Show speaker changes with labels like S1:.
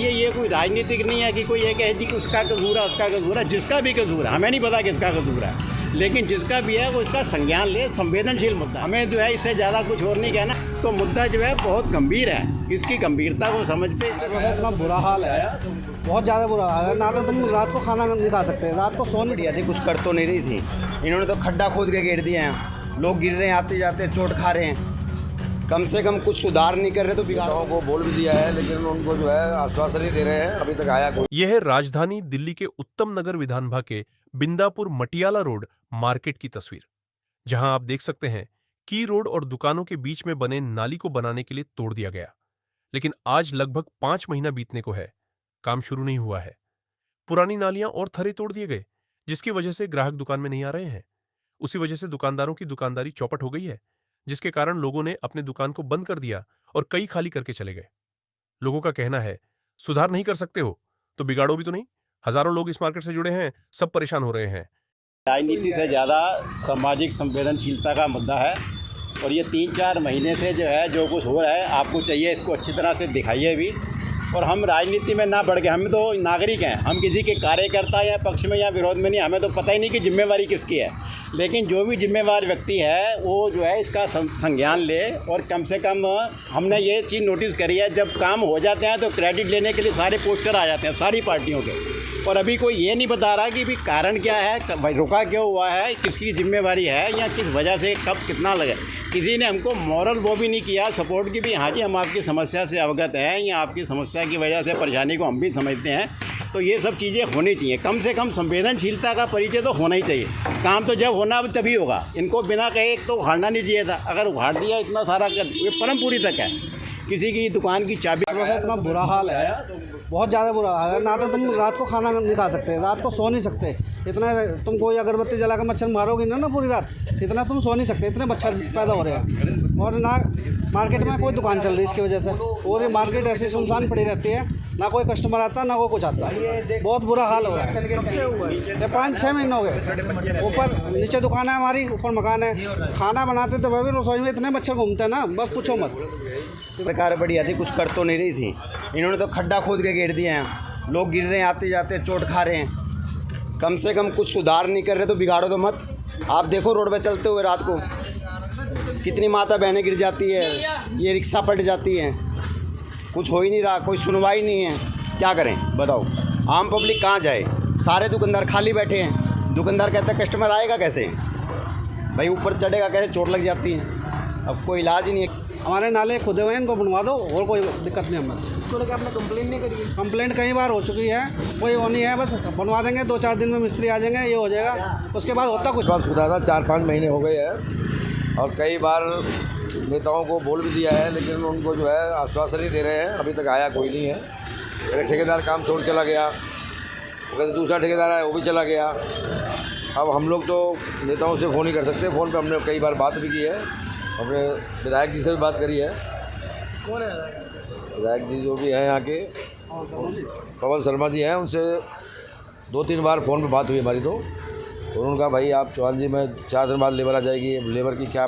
S1: ये कोई राजनीतिक नहीं है कि कोई ये कहे जी कि उसका कसूर है उसका कसूर है। जिसका भी कसूर है, हमें नहीं पता किसका कसूर है, लेकिन जिसका भी है वो इसका संज्ञान ले। संवेदनशील मुद्दा, हमें जो है इससे ज़्यादा कुछ और नहीं कहना। तो मुद्दा जो है बहुत गंभीर है, इसकी गंभीरता को समझ पे।
S2: इतना बुरा हाल है, बहुत ज़्यादा बुरा हाल है ना। तो तुम रात को खाना नहीं खा सकते, रात को सो नहीं सकते।
S3: कुछ कर तो नहीं रही थी, इन्होंने तो खड्डा खोद के घेर दिया है। लोग गिर रहे हैं, आते जाते चोट खा रहे हैं। कम से कम कुछ सुधार नहीं कर रहे तो बिगाड़ों को बोल भी दिया है, लेकिन उनको जो है आश्वासन नहीं दे रहे हैं। अभी तक आया कोई।
S4: यह है राजधानी दिल्ली के उत्तम नगर विधानभा के बिंदापुर मटियाला रोड मार्केट की तस्वीर, जहां आप देख सकते हैं की रोड और दुकानों के बीच में बने नाली को बनाने के लिए तोड़ दिया गया। लेकिन आज लगभग 5 महीना बीतने को है, काम शुरू नहीं हुआ है। पुरानी नालियां और थरे तोड़ दिए गए, जिसकी वजह से ग्राहक दुकान में नहीं आ रहे हैं। उसी वजह से दुकानदारों की दुकानदारी चौपट हो गई है, जिसके कारण लोगों ने अपने दुकान को बंद कर दिया और कई खाली करके चले गए। लोगों का कहना है, सुधार नहीं कर सकते हो तो बिगाड़ो भी तो नहीं। हजारों लोग इस मार्केट से जुड़े हैं, सब परेशान हो रहे हैं।
S1: राजनीति से ज़्यादा सामाजिक संवेदनशीलता का मुद्दा है, और ये 3-4 महीने से जो है जो कुछ हो रहा है, आपको चाहिए इसको अच्छी तरह से दिखाइए भी। और हम राजनीति में ना बढ़ के, हम तो नागरिक हैं, हम किसी के कार्यकर्ता या पक्ष में या विरोध में नहीं। हमें तो पता ही नहीं कि जिम्मेवारी किसकी है, लेकिन जो भी जिम्मेवार व्यक्ति है वो जो है इसका संज्ञान ले। और कम से कम हमने ये चीज़ नोटिस करी है, जब काम हो जाते हैं तो क्रेडिट लेने के लिए सारे पोस्टर आ जाते हैं सारी पार्टियों के, और अभी कोई ये नहीं बता रहा कि भी कारण क्या है, रुका क्यों हुआ है, किसकी जिम्मेवारी है, या किस वजह से कब कितना लगे। किसी ने हमको मॉरल वो भी नहीं किया सपोर्ट की भी, हाँ जी हम आपकी समस्या से अवगत हैं, या आपकी समस्या की वजह से परेशानी को हम भी समझते हैं। तो ये सब चीज़ें होनी चाहिए, कम से कम संवेदनशीलता का परिचय तो होना ही चाहिए। काम तो जब होना तभी होगा, इनको बिना कहे तो उखाड़ना नहीं चाहिए था। अगर उखाड़ दिया इतना सारा कर, ये परमपुरी तक है, किसी की दुकान की चाबी।
S2: इतना बुरा हाल है, बहुत ज़्यादा बुरा हाल है ना। तो तुम रात को खाना नहीं खा सकते, रात को सो नहीं सकते। इतना तुम कोई अगरबत्ती जला कर मच्छर मारोगे ना पूरी रात, इतना तुम सो नहीं सकते, इतने मच्छर पैदा हो रहे हैं। और ना मार्केट में कोई दुकान चल रही है इसकी वजह से, पूरी मार्केट ऐसी सुनसान पड़ी रहती है, ना कोई कस्टमर आता ना कोई कुछ आता। बहुत बुरा हाल हो रहा है। 5-6 महीने हो गए। ऊपर नीचे दुकान है हमारी, ऊपर मकान है। खाना बनाते तो वह भी रसोई में इतने मच्छर घूमते हैं ना, बस पूछो मत।
S3: सरकार बढ़िया थी, कुछ कर तो नहीं रही थी, इन्होंने तो खड्डा खोद के घेर दिया है। लोग गिर रहे हैं, आते जाते चोट खा रहे हैं। कम से कम कुछ सुधार नहीं कर रहे तो बिगाड़ो तो मत। आप देखो रोड पे चलते हुए रात को कितनी माता बहनें गिर जाती है, ये रिक्शा पलट जाती है। कुछ हो ही नहीं रहा, कोई सुनवाई नहीं है। क्या करें बताओ, आम पब्लिक कहाँ जाए। सारे दुकानदार खाली बैठे हैं। दुकानदार कहते हैं कस्टमर आएगा कैसे भाई, ऊपर चढ़ेगा कैसे, चोट लग जाती है। अब कोई इलाज ही नहीं है।
S2: हमारे नाले खुदे हुए हैं, इनको बनवा दो, और कोई दिक्कत नहीं हमें।
S5: इसको लेकर आपने कंप्लेंट नहीं करी?
S2: कंप्लेंट कई बार हो चुकी है, कोई वो नहीं है। बस बनवा देंगे, 2-4 दिन में मिस्त्री आ जाएंगे, ये हो जाएगा। उसके बाद होता कुछ।
S6: बस खुदा था 4-5 महीने हो गए हैं, और कई बार नेताओं को बोल भी दिया है, लेकिन उनको जो है आश्वासन नहीं दे रहे हैं। अभी तक आया कोई नहीं है। मेरा ठेकेदार काम छोड़ चला गया, वो कहते दूसरा ठेकेदार है वो भी चला गया। अब हम लोग तो नेताओं से फ़ोन ही कर सकते। फ़ोन पे हमने कई बार बात भी की है, अपने विधायक जी से भी बात करी है।
S5: कौन है
S6: विधायक जी जो भी हैं यहाँ के, पवन शर्मा जी हैं, उनसे 2-3 बार फ़ोन पे बात हुई हमारी। तो उन्होंने कहा भाई आप चौहान जी, मैं 4 दिन बाद लेबर आ जाएगी। लेबर की क्या